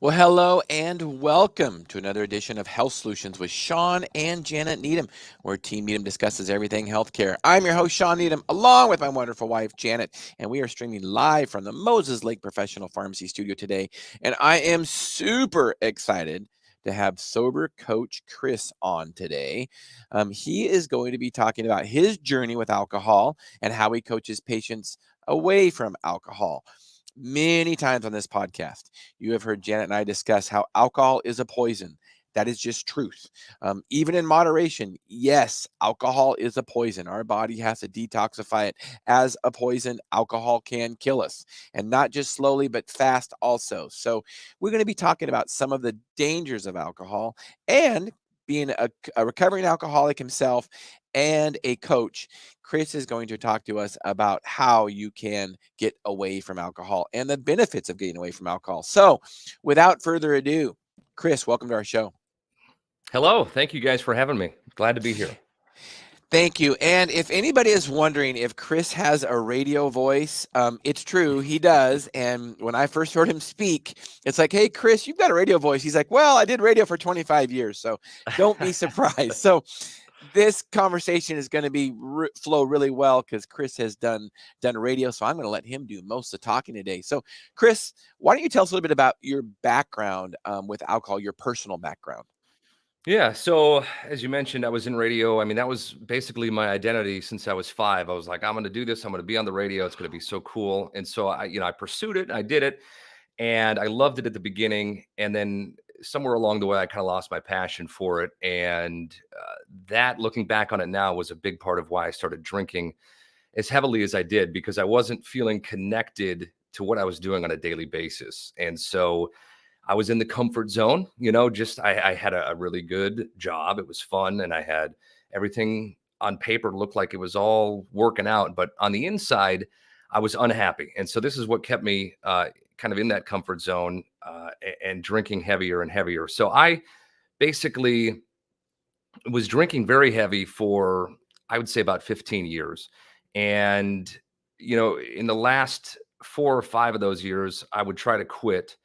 Well, hello and welcome to another edition of Health Solutions with Shawn and Janet Needham, where Team Needham discusses everything healthcare. I'm your host, Shawn Needham, along with my wonderful wife, Janet, and we are streaming live from the Moses Lake Professional Pharmacy Studio today. And I am super excited to have Sober Coach Chris on today. He is going to be talking about his journey with alcohol and how he coaches patients away from alcohol. Many times on this podcast, you have heard Janet and I discuss how alcohol is a poison. That is just truth. Even in moderation, yes, alcohol is a poison. Our body has to detoxify it as a poison. Alcohol can kill us, and not just slowly, but fast also. So, we're going to be talking about some of the dangers of alcohol and being a recovering alcoholic himself and a coach. Chris is going to talk to us about how you can get away from alcohol and the benefits of getting away from alcohol. So, without further ado, Chris, welcome to our show. Hello. Thank you guys for having me. Glad to be here. Thank you. And if anybody is wondering if Chris has a radio voice, it's true, he does. And when I first heard him speak, it's like, hey, Chris, you've got a radio voice. He's like, well, I did radio for 25 years, so don't be surprised. So this conversation is going to be flow really well because Chris has done radio. So I'm going to let him do most of the talking today. So Chris, why don't you tell us a little bit about your background with alcohol, your personal background? Yeah. So as you mentioned, I was in radio. I mean, that was basically my identity since I was 5. I was like, I'm going to do this. I'm going to be on the radio. It's going to be so cool. And so I pursued it. I did it, and I loved it at the beginning. And then somewhere along the way, I kind of lost my passion for it. And that, looking back on it now, was a big part of why I started drinking as heavily as I did, because I wasn't feeling connected to what I was doing on a daily basis. And so I was in the comfort zone, just I had a really good job. It was fun, and I had everything on paper looked like it was all working out. But on the inside, I was unhappy. And so this is what kept me kind of in that comfort zone and drinking heavier and heavier. So I basically was drinking very heavy for, I would say, about 15 years. And, in the last 4 or 5 of those years, I would try to quit,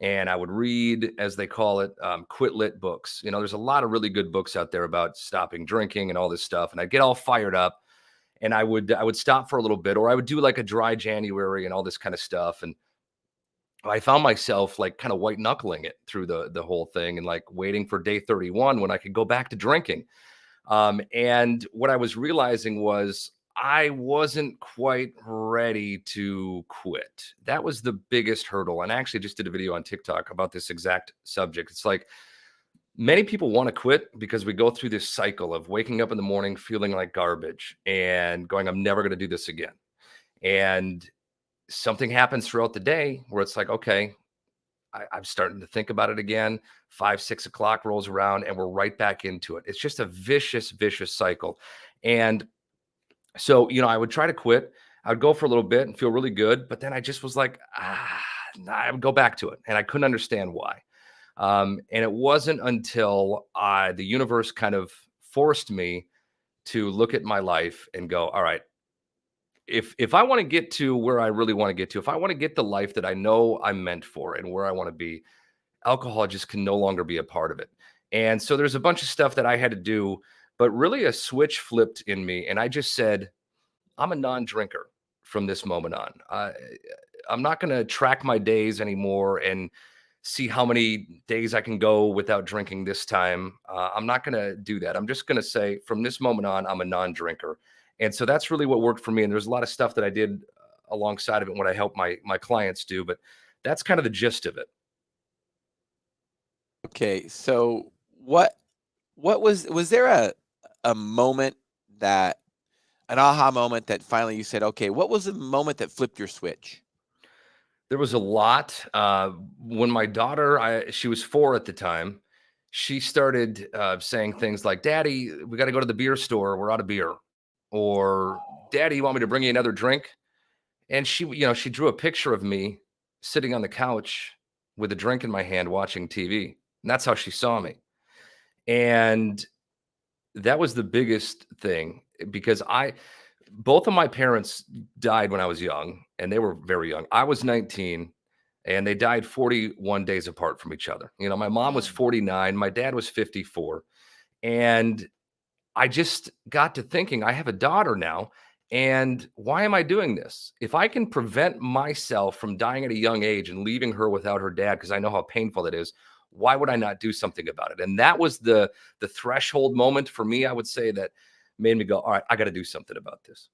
and I would read, as they call it, quit lit books. There's a lot of really good books out there about stopping drinking and all this stuff. And I'd get all fired up, and I would stop for a little bit, or I would do like a dry January and all this kind of stuff. And I found myself like kind of white knuckling it through the whole thing, and like waiting for day 31 when I could go back to drinking. And what I was realizing was I wasn't quite ready to quit. That was the biggest hurdle. And I actually just did a video on TikTok about this exact subject. It's like many people want to quit because we go through this cycle of waking up in the morning feeling like garbage and going, I'm never going to do this again. And something happens throughout the day where it's like, okay, I'm starting to think about it again. 5, 6 o'clock rolls around and we're right back into it. It's just a vicious, vicious cycle. And so, I would try to quit. I would go for a little bit and feel really good, but then I just was like, I would go back to it. And I couldn't understand why. And it wasn't until the universe kind of forced me to look at my life and go, all right, if I want to get to where I really want to get to, if I want to get the life that I know I'm meant for and where I want to be, alcohol just can no longer be a part of it. And so there's a bunch of stuff that I had to do, but really a switch flipped in me. And I just said, I'm a non-drinker from this moment on. I'm not going to track my days anymore and see how many days I can go without drinking this time. I'm not going to do that. I'm just going to say from this moment on, I'm a non-drinker. And so that's really what worked for me. And there's a lot of stuff that I did alongside of it, what I help my clients do, but that's kind of the gist of it. Okay, so what was there a moment that an aha moment that finally you said, okay, what was the moment that flipped your switch? There was a lot. When my daughter, she was 4 at the time, she started saying things like, Daddy, we got to go to the beer store. We're out of beer. Or, Daddy, you want me to bring you another drink? And she drew a picture of me sitting on the couch with a drink in my hand watching TV. And that's how she saw me. And that was the biggest thing, because both of my parents died when I was young, and they were very young. I was 19. and they died 41 days apart from each other. My mom was 49, my dad was 54. And I just got to thinking, I have a daughter now. And why am I doing this? If I can prevent myself from dying at a young age and leaving her without her dad, because I know how painful that is, why would I not do something about it? And that was the threshold moment for me, I would say, that made me go, all right, I got to do something about this.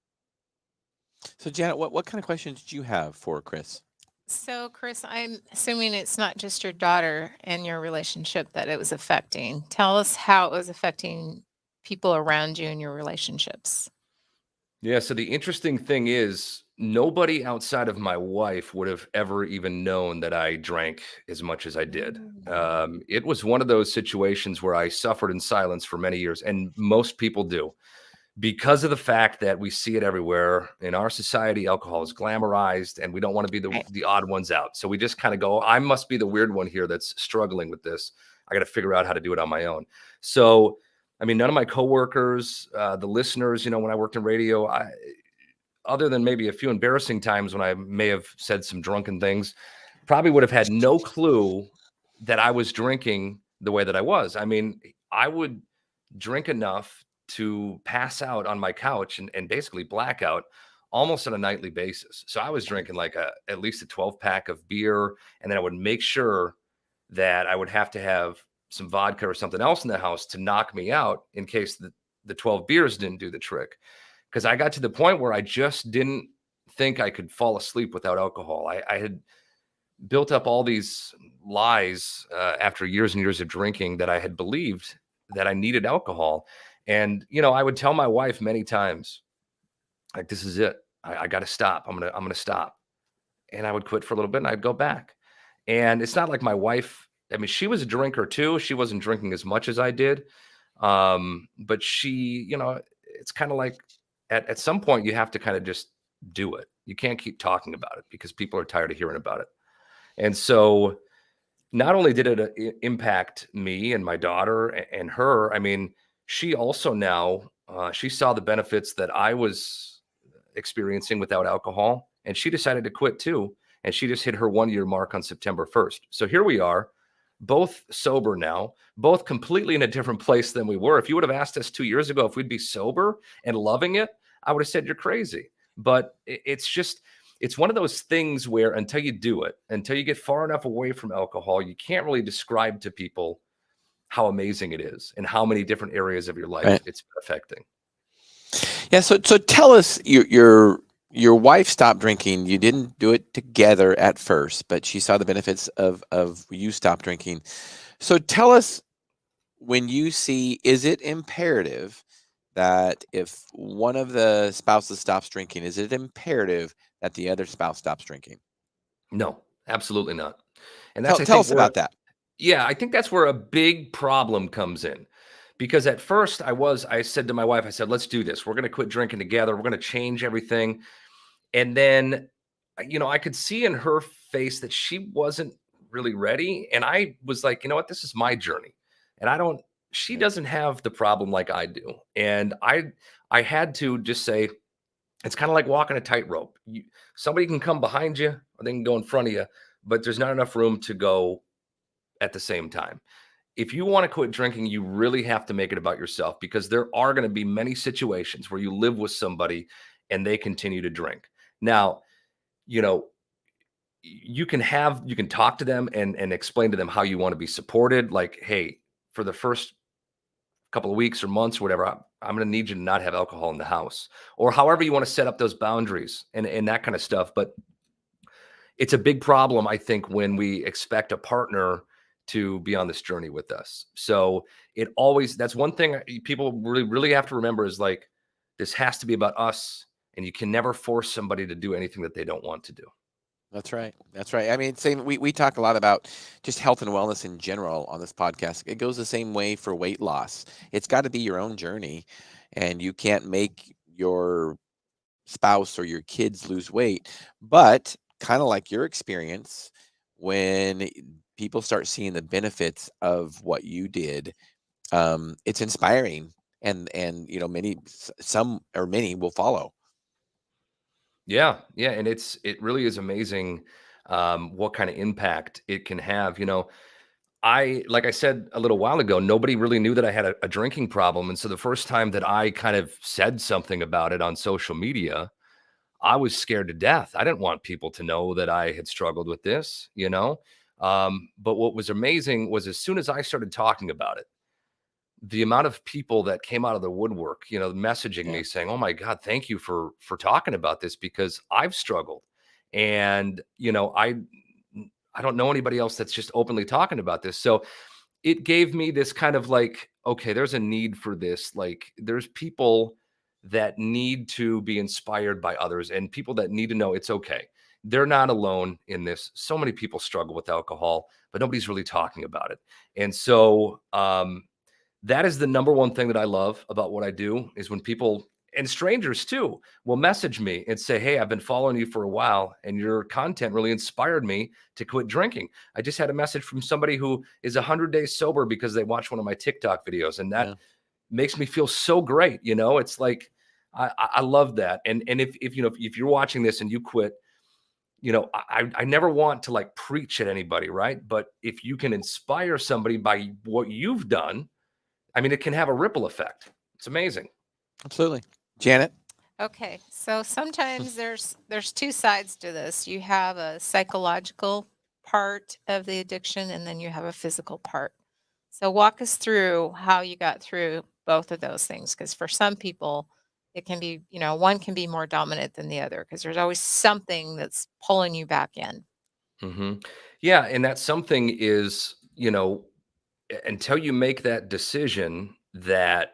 So Janet, what kind of questions did you have for Chris? So, Chris, I'm assuming it's not just your daughter and your relationship that it was affecting. Tell us how it was affecting people around you in your relationships. Yeah. So the interesting thing is, nobody outside of my wife would have ever even known that I drank as much as I did. It was one of those situations where I suffered in silence for many years, and most people do, because of the fact that we see it everywhere in our society. Alcohol is glamorized, and we don't want to be Right. the odd ones out. So we just kind of go, I must be the weird one here that's struggling with this. I got to figure out how to do it on my own. So, I mean, none of my coworkers, the listeners, when I worked in radio, other than maybe a few embarrassing times when I may have said some drunken things, probably would have had no clue that I was drinking the way that I was. I mean, I would drink enough to pass out on my couch and basically blackout almost on a nightly basis. So I was drinking like at least a 12 pack of beer. And then I would make sure that I would have to have some vodka or something else in the house to knock me out in case the 12 beers didn't do the trick. Because I got to the point where I just didn't think I could fall asleep without alcohol. I had built up all these lies after years and years of drinking, that I had believed that I needed alcohol. And, I would tell my wife many times, like, this is it. I got to stop. I'm going to stop. And I would quit for a little bit and I'd go back. And it's not like my wife, I mean, she was a drinker too. She wasn't drinking as much as I did. But she, it's kind of like at some point you have to kind of just do it. You can't keep talking about it because people are tired of hearing about it. And so not only did it impact me and my daughter and her, I mean, she also now, she saw the benefits that I was experiencing without alcohol, and she decided to quit too. And she just hit her 1 year mark on September 1st. So here we are, both sober now, both completely in a different place than we were. If you would have asked us 2 years ago if we'd be sober and loving it, I would have said you're crazy. But it's one of those things where until you do it, until you get far enough away from alcohol, you can't really describe to people how amazing it is and how many different areas of your life Right. it's affecting. Yeah. So tell us, your wife stopped drinking. You didn't do it together at first, but she saw the benefits of you stop drinking. So tell us, when you see, is it imperative that if one of the spouses stops drinking, is it imperative that the other spouse stops drinking? No, absolutely not. And that's, I Tell think, us where, about that. yeah, I think that's where a big problem comes in. Because at first I said to my wife, I said, let's do this. We're going to quit drinking together. We're going to change everything. And then, I could see in her face that she wasn't really ready. And I was like, you know what? This is my journey. And she doesn't have the problem like I do. And I had to just say, it's kind of like walking a tightrope. Somebody can come behind you or they can go in front of you, but there's not enough room to go at the same time. If you want to quit drinking, you really have to make it about yourself, because there are going to be many situations where you live with somebody and they continue to drink. Now, you know, you can talk to them and explain to them how you want to be supported. Like, hey, for the first couple of weeks or months or whatever, I'm going to need you to not have alcohol in the house, or however you want to set up those boundaries and that kind of stuff. But it's a big problem, I think, when we expect a partner to be on this journey with us. So that's one thing people really, really have to remember, is like, this has to be about us, and you can never force somebody to do anything that they don't want to do. That's right. That's right. I mean, we talk a lot about just health and wellness in general on this podcast. It goes the same way for weight loss. It's got to be your own journey, and you can't make your spouse or your kids lose weight. But kind of like your experience, when people start seeing the benefits of what you did, it's inspiring, and some or many will follow. Yeah, yeah, and it really is amazing. what kind of impact it can have. Like I said a little while ago, nobody really knew that I had a drinking problem. And so the first time that I kind of said something about it on social media, I was scared to death. I didn't want people to know that I had struggled with this. But what was amazing was as soon as I started talking about it, the amount of people that came out of the woodwork, messaging Yeah. me saying, "Oh my God, thank you for talking about this because I've struggled." And, I don't know anybody else that's just openly talking about this. So it gave me this kind of like, okay, there's a need for this. Like there's people that need to be inspired by others and people that need to know it's okay. They're not alone in this. So many people struggle with alcohol, but nobody's really talking about it. And so that is the number one thing that I love about what I do is when people and strangers too will message me and say, "Hey, I've been following you for a while and your content really inspired me to quit drinking." I just had a message from somebody who is 100 days sober because they watched one of my TikTok videos, and that Yeah. makes me feel so great. It's like I love that. And if you're watching this and you quit, I never want to like preach at anybody, right? But if you can inspire somebody by what you've done, I mean, it can have a ripple effect. It's amazing. Absolutely. Janet? Okay, so sometimes there's two sides to this. You have a psychological part of the addiction, and then you have a physical part. So walk us through how you got through both of those things, because for some people, it can be, one can be more dominant than the other because there's always something that's pulling you back in. hmm Yeah, and that something is, until you make that decision that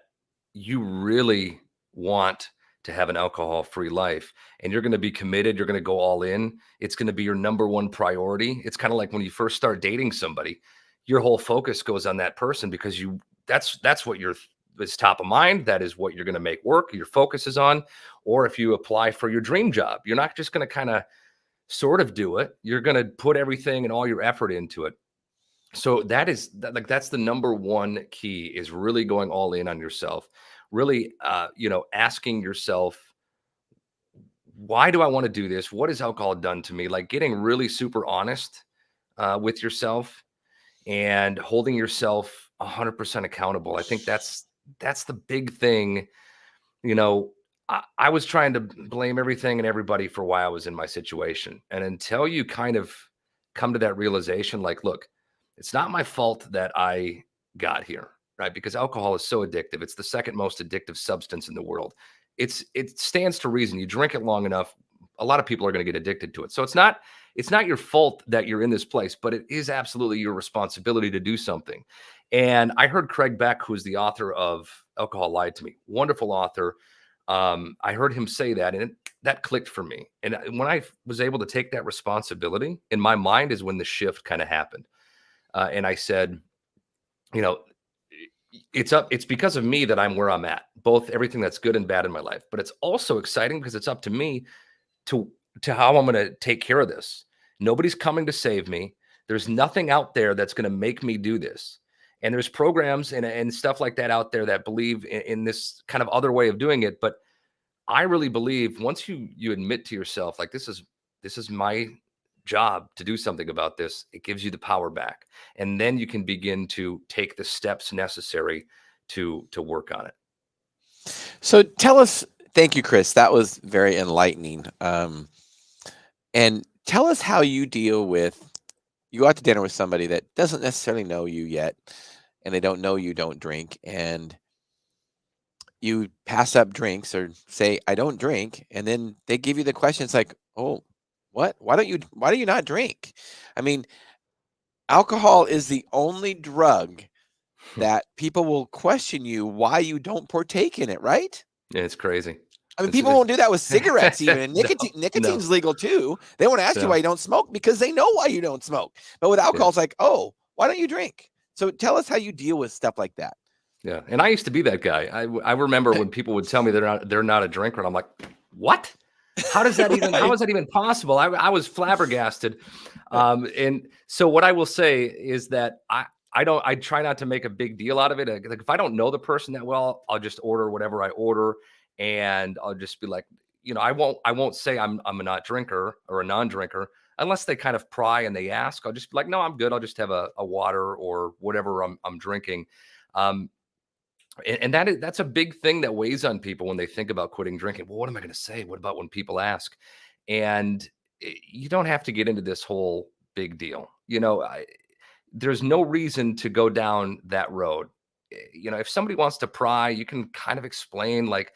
you really want to have an alcohol-free life and you're going to be committed, you're going to go all in, it's going to be your number one priority. It's kind of like when you first start dating somebody, your whole focus goes on that person because that's what is top of mind. That is what you're going to make work. Your focus is on. Or if you apply for your dream job, you're not just going to kind of sort of do it. You're going to put everything and all your effort into it. So that's the number one key is really going all in on yourself. Really, asking yourself, why do I want to do this? What has alcohol done to me? Like getting really super honest with yourself and holding yourself 100% accountable. I think that's the big thing. You know, I was trying to blame everything and everybody for why I was in my situation. And until you kind of come to that realization, like, look, it's not my fault that I got here, right? Because alcohol is so addictive. It's the second most addictive substance in the world. It stands to reason. You drink it long enough, a lot of people are going to get addicted to it. So it's not your fault that you're in this place, but it is absolutely your responsibility to do something. And I heard Craig Beck, who's the author of Alcohol Lied to Me, wonderful author. I heard him say that, and that clicked for me. And when I was able to take that responsibility in my mind is when the shift kind of happened. And I said, you know, it's because of me that I'm where I'm at, both everything that's good and bad in my life. But it's also exciting because it's up to me to how I'm going to take care of this. Nobody's coming to save me. There's nothing out there that's going to make me do this. And there's programs and stuff like that out there that believe in this kind of other way of doing it. But I really believe once you admit to yourself, like this is my job to do something about this, it gives you the power back. And then you can begin to take the steps necessary to work on it. So tell us, thank you, Chris. That was very enlightening. And tell us how you deal with, you go out to dinner with somebody that doesn't necessarily know you yet, and they don't know you don't drink, and you pass up drinks or say, I don't drink. And then they give you the question. It's like, oh, what? Why do you not drink? I mean, alcohol is the only drug that people will question you why you don't partake in it, right? Yeah, it's crazy. I mean, people won't do that with cigarettes even. And No, nicotine's legal too. They won't ask you No. why you don't smoke because they know why you don't smoke. But with alcohol, it's like, oh, why don't you drink? So tell us how you deal with stuff like that. Yeah. And I used to be that guy. I remember when people would tell me they're not a drinker, and I'm like, what? How does that even, how is that even possible? I was flabbergasted. And so what I will say is that I try not to make a big deal out of it. Like if I don't know the person that well, I'll just order whatever I order, and I'll just be like, I won't say I'm a not drinker or a non-drinker. unless they kind of pry and they ask, I'll just be like, no, I'm good. I'll just have a water or whatever I'm drinking. And that's a big thing that weighs on people when they think about quitting drinking. Well, what am I going to say? What about when people ask? And you don't have to get into this whole big deal. There's no reason to go down that road. If somebody wants to pry, you can kind of explain like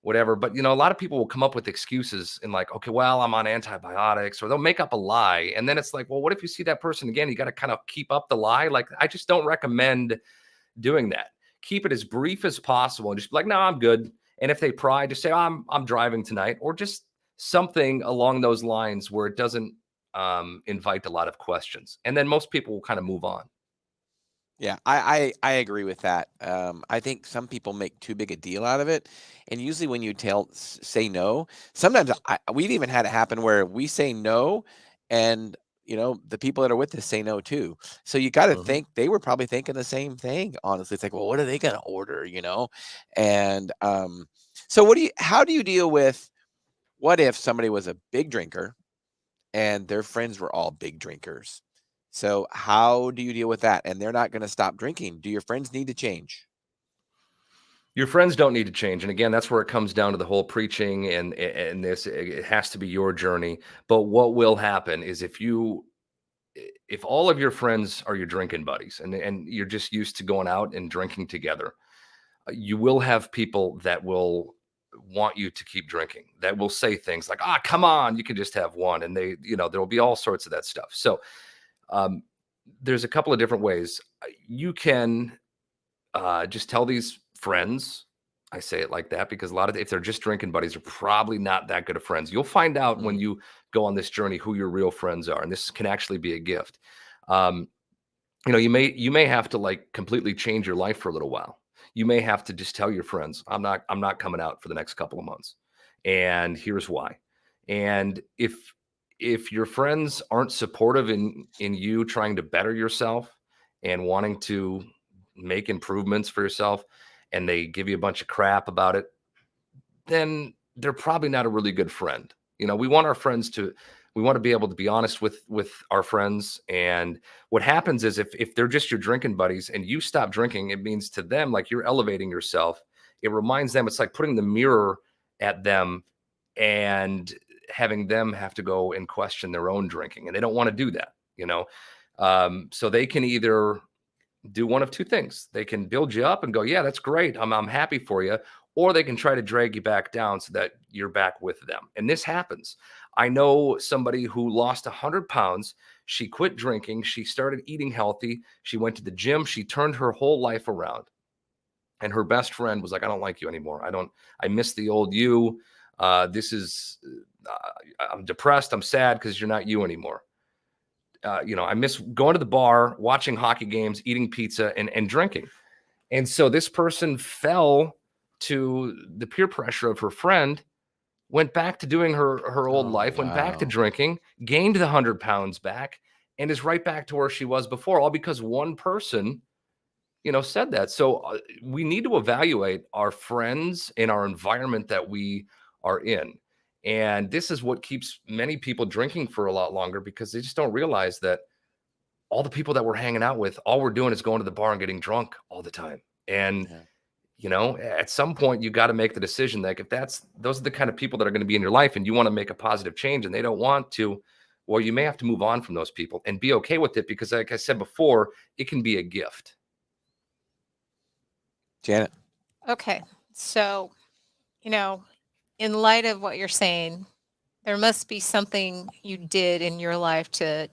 whatever. But, a lot of people will come up with excuses and like, okay, well, I'm on antibiotics, or they'll make up a lie. And then it's like, well, what if you see that person again? You got to kind of keep up the lie. Like, I just don't recommend doing that. Keep it as brief as possible and just be like, no, I'm good. And if they pry, just say, oh, I'm driving tonight, or just something along those lines where it doesn't invite a lot of questions. And then most people will kind of move on. Yeah, I agree with that. I think some people make too big a deal out of it. And usually when you say no, sometimes we've even had it happen where we say no and the people that are with us say no too. So you got to think they were probably thinking the same thing. Honestly, it's like, well, what are they going to order? And so how do you deal with, what if somebody was a big drinker and their friends were all big drinkers? So how do you deal with that? And they're not going to stop drinking. Do your friends need to change? Your friends don't need to change. And again, that's where it comes down to the whole preaching and this, it has to be your journey. But what will happen is if all of your friends are your drinking buddies and you're just used to going out and drinking together, you will have people that will want you to keep drinking, that will say things like, come on, you can just have one. And there will be all sorts of that stuff. So there's a couple of different ways. You can just tell these friends, I say it like that because if they're just drinking buddies, they're probably not that good of friends. You'll find out when you go on this journey who your real friends are. And this can actually be a gift. You may have to like completely change your life for a little while. You may have to just tell your friends, I'm not coming out for the next couple of months. And here's why. And if your friends aren't supportive in you trying to better yourself and wanting to make improvements for yourself, and they give you a bunch of crap about it, then they're probably not a really good friend. We want our friends we want to be able to be honest with our friends. And what happens is if they're just your drinking buddies and you stop drinking, it means to them, like, you're elevating yourself. It reminds them, it's like putting the mirror at them and having them have to go and question their own drinking. And they don't want to do that, so they can either do one of two things. They can build you up and go, yeah, that's great, I'm happy for you. Or they can try to drag you back down so that you're back with them. And this happens. I know somebody who lost 100 pounds. She quit drinking. She started eating healthy. She went to the gym. She turned her whole life around. And her best friend was like, I don't like you anymore. I miss the old you. I'm depressed. I'm sad because you're not you anymore. I miss going to the bar, watching hockey games, eating pizza, and drinking. And so this person fell to the peer pressure of her friend, went back to doing her old life, went back to drinking, gained the 100 pounds back, and is right back to where she was before, all because one person, said that. So we need to evaluate our friends and our environment that we are in. And this is what keeps many people drinking for a lot longer, because they just don't realize that all the people that we're hanging out with, all we're doing is going to the bar and getting drunk all the time. And at some point you got to make the decision that if those are the kind of people that are going to be in your life and you want to make a positive change and they don't want to, well, you may have to move on from those people and be okay with it, because like I said before, it can be a gift. Janet. Okay. So, in light of what you're saying, there must be something you did in your life to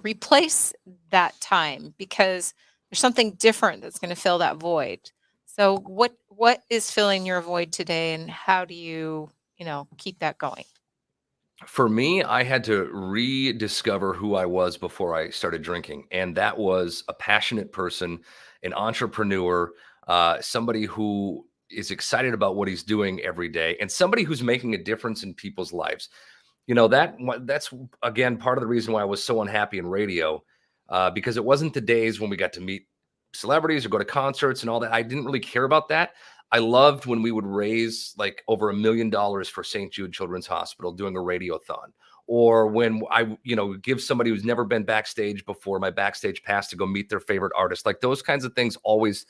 replace that time, because there's something different that's going to fill that void. So what is filling your void today, and how do you keep that going? For me, I had to rediscover who I was before I started drinking. And that was a passionate person, an entrepreneur, somebody who is excited about what he's doing every day, and somebody who's making a difference in people's lives. That's, again, part of the reason why I was so unhappy in radio, because it wasn't the days when we got to meet celebrities or go to concerts and all that. I didn't really care about that. I loved when we would raise like over $1 million for St. Jude Children's Hospital doing a radiothon, or when I, give somebody who's never been backstage before my backstage pass to go meet their favorite artist. Like those kinds of things always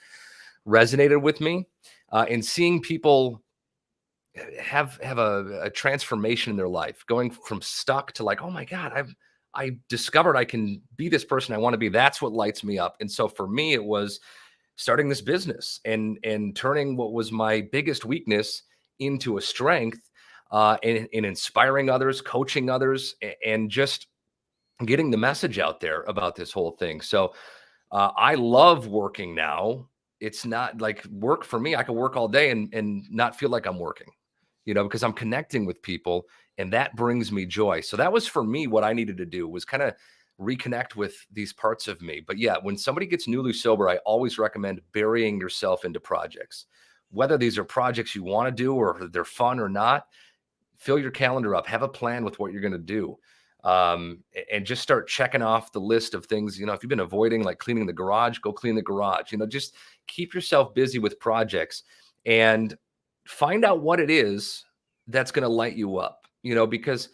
resonated with me. And seeing people have a transformation in their life, going from stuck to like, oh my God, I discovered I can be this person I want to be. That's what lights me up. And so for me, it was starting this business and turning what was my biggest weakness into a strength, and inspiring others, coaching others, and just getting the message out there about this whole thing. So I love working now. It's not like work for me. I can work all day and not feel like I'm working, because I'm connecting with people, and that brings me joy. So that was for me what I needed to do, was kind of reconnect with these parts of me. But yeah, when somebody gets newly sober, I always recommend burying yourself into projects, whether these are projects you want to do or they're fun or not. Fill your calendar up, have a plan with what you're going to do. And just start checking off the list of things. If you've been avoiding like cleaning the garage, go clean the garage. Just keep yourself busy with projects and find out what it is that's going to light you up, because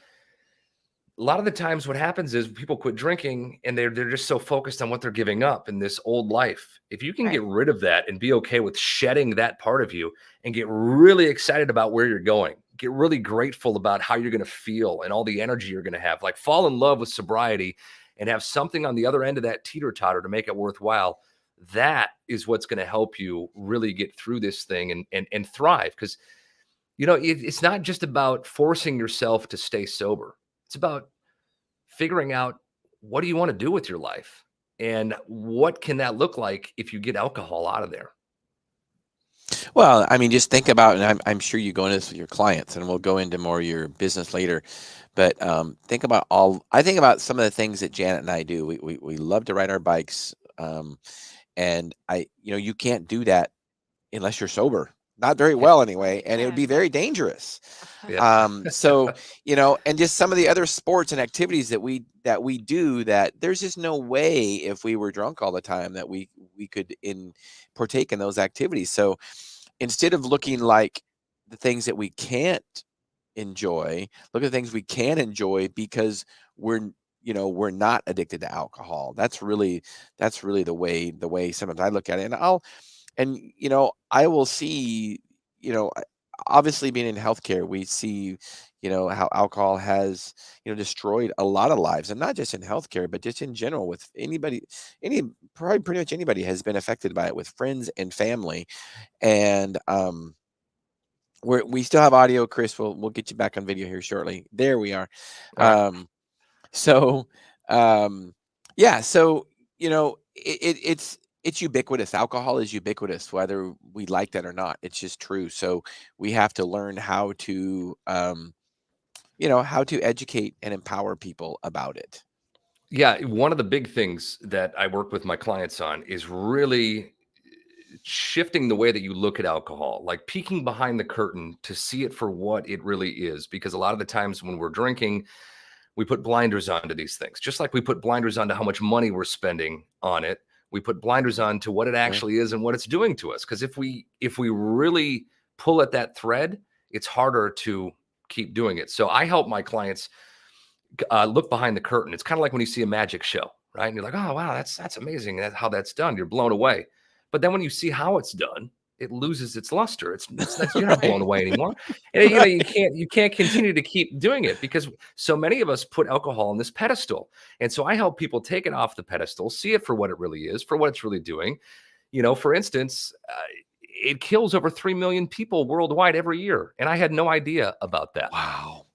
a lot of the times what happens is people quit drinking and they're just so focused on what they're giving up in this old life. If you can Right. get rid of that and be okay with shedding that part of you and get really excited about where you're going, get really grateful about how you're going to feel and all the energy you're going to have, like fall in love with sobriety and have something on the other end of that teeter-totter to make it worthwhile. That is what's going to help you really get through this thing and thrive. Because, it's not just about forcing yourself to stay sober. It's about figuring out, what do you want to do with your life? And what can that look like if you get alcohol out of there? Well, I mean, just think about, and I'm sure you go into this with your clients, and we'll go into more of your business later. But think about I think about some of the things that Janet and I do. We love to ride our bikes, and you can't do that unless you're sober. Not very well anyway, and it would be very dangerous. Yeah. So, and just some of the other sports and activities that we do, that there's just no way, if we were drunk all the time, that we could partake in those activities. So instead of looking like the things that we can't enjoy, look at the things we can enjoy, because we're not addicted to alcohol. That's really the way sometimes I look at it. I will see, obviously being in healthcare, we see, how alcohol has, destroyed a lot of lives, and not just in healthcare, but just in general with probably pretty much anybody has been affected by it, with friends and family. And we still have audio, Chris. We'll get you back on video here shortly. There we are. All right. So, yeah, so, it's ubiquitous. Alcohol is ubiquitous, whether we like that or not. It's just true. So we have to learn how to, how to educate and empower people about it. Yeah. One of the big things that I work with my clients on is really shifting the way that you look at alcohol, like peeking behind the curtain to see it for what it really is. Because a lot of the times when we're drinking, we put blinders onto these things, just like we put blinders onto how much money we're spending on it. We put blinders on to what it actually is and what it's doing to us. Because if we really pull at that thread, it's harder to keep doing it. So I help my clients look behind the curtain. It's kind of like when you see a magic show, right? And you're like, oh wow, that's amazing. That's how that's done. You're blown away. But then when you see how it's done, it loses its luster. You're not blown away anymore. And you can't continue to keep doing it, because so many of us put alcohol on this pedestal. And so I help people take it off the pedestal, see it for what it really is, for what it's really doing. For instance, it kills over 3 million people worldwide every year. And I had no idea about that. Wow.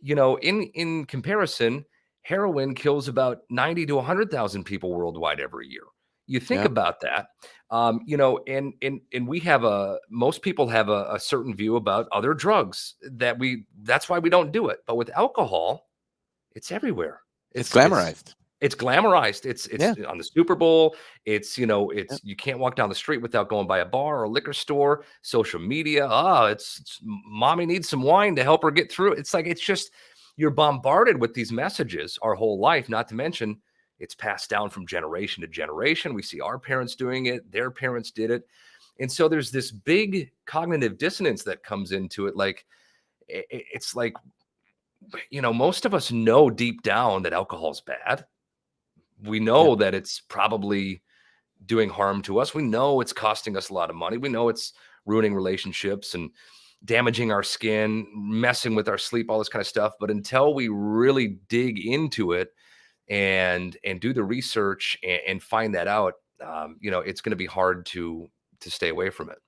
In comparison, heroin kills about 90 to 100,000 people worldwide every year. You think about that, and we have most people have a certain view about other drugs that's why we don't do it. But with alcohol, it's everywhere. It's glamorized. It's glamorized. It's on the Super Bowl. You can't walk down the street without going by a bar or a liquor store, social media. It's mommy needs some wine to help her get through. It's like, it's just, you're bombarded with these messages our whole life, not to mention it's passed down from generation to generation. We see our parents doing it. Their parents did it. And so there's this big cognitive dissonance that comes into it. Like, it's like most of us know deep down that alcohol is bad. We know that it's probably doing harm to us. We know it's costing us a lot of money. We know it's ruining relationships and damaging our skin, messing with our sleep, all this kind of stuff. But until we really dig into it and do the research and find that out, it's going to be hard to stay away from it.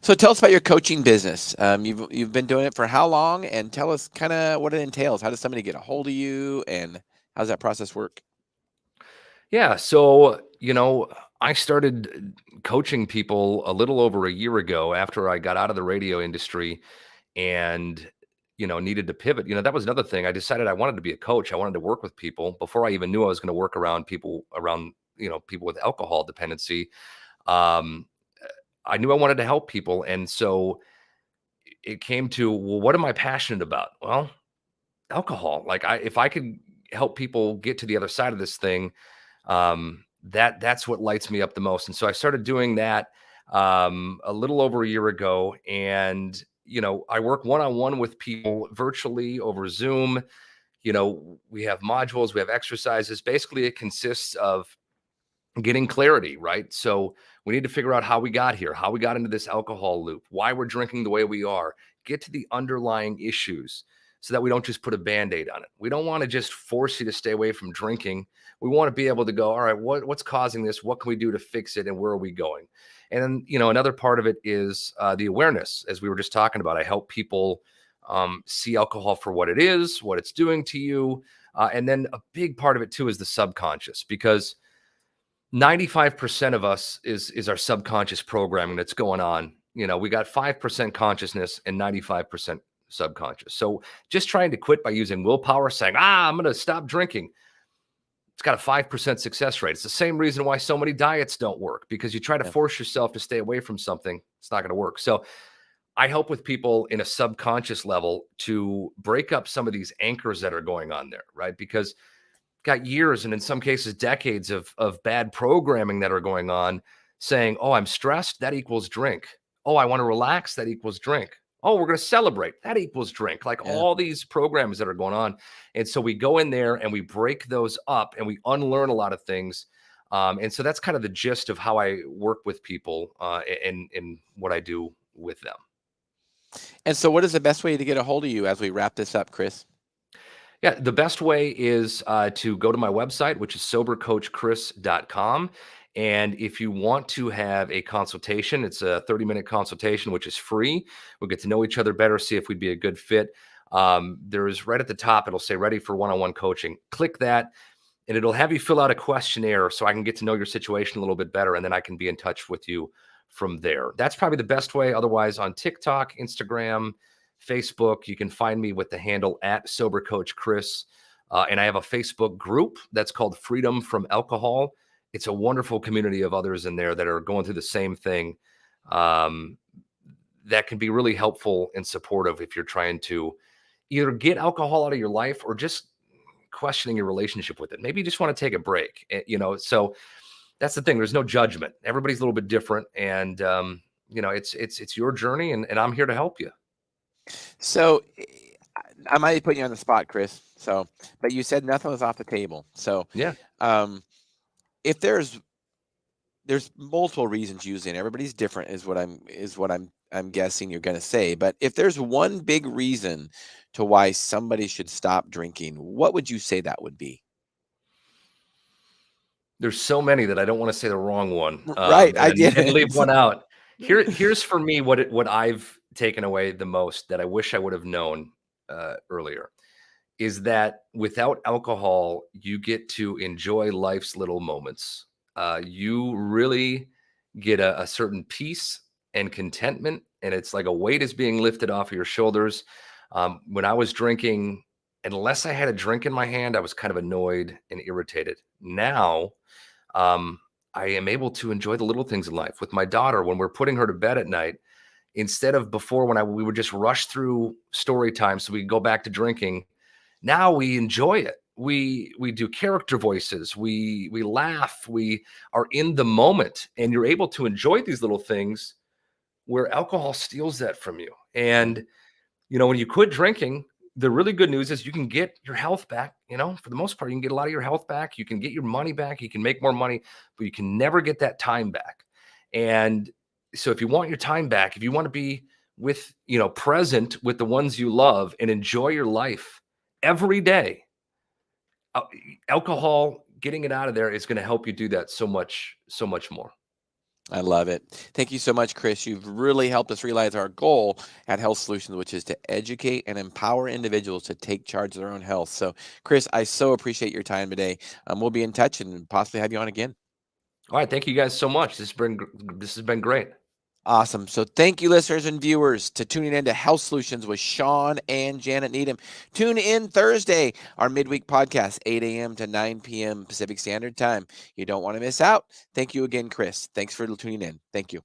So tell us about your coaching business. You've been doing it for how long? And tell us kind of what it entails. How does somebody get a hold of you, and how does that process work? Yeah. So, I started coaching people a little over a year ago after I got out of the radio industry and, needed to pivot. That was another thing. I decided I wanted to be a coach. I wanted to work with people before I even knew I was going to work around people people with alcohol dependency. Um, I knew I wanted to help people. And so it came to, well, what am I passionate about? Well, alcohol. Like if I could help people get to the other side of this thing, that's what lights me up the most. And so I started doing that a little over a year ago. And, I work one-on-one with people virtually over Zoom. We have modules, we have exercises. Basically, it consists of getting clarity, right? So we need to figure out how we got here, how we got into this alcohol loop, why we're drinking the way we are, get to the underlying issues so that we don't just put a Band-Aid on it. We don't want to just force you to stay away from drinking. We want to be able to go, all right, what's causing this? What can we do to fix it? And where are we going? And then, another part of it is the awareness, as we were just talking about. I help people see alcohol for what it is, what it's doing to you. And then a big part of it too is the subconscious, because 95% of us is our subconscious programming that's going on. We got 5% consciousness and 95% subconscious. So just trying to quit by using willpower, saying, I'm going to stop drinking. It's got a 5% success rate. It's the same reason why so many diets don't work, because you try to force yourself to stay away from something. It's not going to work. So I help with people in a subconscious level to break up some of these anchors that are going on there, right? Because got years and in some cases decades of bad programming that are going on, saying, oh, I'm stressed, that equals drink. Oh, I want to relax, that equals drink. Oh, we're going to celebrate, that equals drink. Like all these programs that are going on. And so we go in there and we break those up and we unlearn a lot of things. And so that's kind of the gist of how I work with people and what I do with them. And so what is the best way to get a hold of you as we wrap this up, Chris? Yeah, the best way is to go to my website, which is sobercoachchris.com. And if you want to have a consultation, it's a 30-minute consultation, which is free. We'll get to know each other better, see if we'd be a good fit. There's right at the top, it'll say ready for one-on-one coaching. Click that, and it'll have you fill out a questionnaire so I can get to know your situation a little bit better, and then I can be in touch with you from there. That's probably the best way. Otherwise, on TikTok, Instagram, Facebook, you can find me with the handle at Sober Coach Chris. And I have a Facebook group that's called Freedom from Alcohol. It's a wonderful community of others in there that are going through the same thing. That can be really helpful and supportive if you're trying to either get alcohol out of your life or just questioning your relationship with it. Maybe you just want to take a break, so that's the thing. There's no judgment. Everybody's a little bit different. And, it's your journey and I'm here to help you. So I might be putting you on the spot, Chris. But you said nothing was off the table. So yeah, if there's multiple reasons using, everybody's different is what I'm guessing you're going to say. But if there's one big reason to why somebody should stop drinking, what would you say that would be? There's so many that I don't want to say the wrong one. Right. I did and leave one out. Here's for me what I've taken away the most that I wish I would have known earlier is that without alcohol, you get to enjoy life's little moments. You really get a certain peace and contentment, and it's like a weight is being lifted off of your shoulders. When I was drinking, unless I had a drink in my hand, I was kind of annoyed and irritated. Now, I am able to enjoy the little things in life. With my daughter, when we're putting her to bed at night, instead of before when we would just rush through story time so we could go back to drinking, now we enjoy it. We do character voices. We laugh. We are in the moment, and you're able to enjoy these little things where alcohol steals that from you. And when you quit drinking, the really good news is you can get your health back. You know, for the most part, you can get a lot of your health back. You can get your money back. You can make more money, but you can never get that time back. And so if you want your time back, if you want to be with, present with the ones you love and enjoy your life every day, alcohol, getting it out of there is going to help you do that so much more. I love it. Thank you so much, Chris. You've really helped us realize our goal at Health Solutions, which is to educate and empower individuals to take charge of their own health. So, Chris, I so appreciate your time today. We'll be in touch and possibly have you on again. All right. Thank you guys so much. This has been great. Awesome. So thank you, listeners and viewers, to tuning in to Health Solutions with Shawn and Janet Needham. Tune in Thursday, our midweek podcast, 8 a.m. to 9 p.m. Pacific Standard Time. You don't want to miss out. Thank you again, Chris. Thanks for tuning in. Thank you.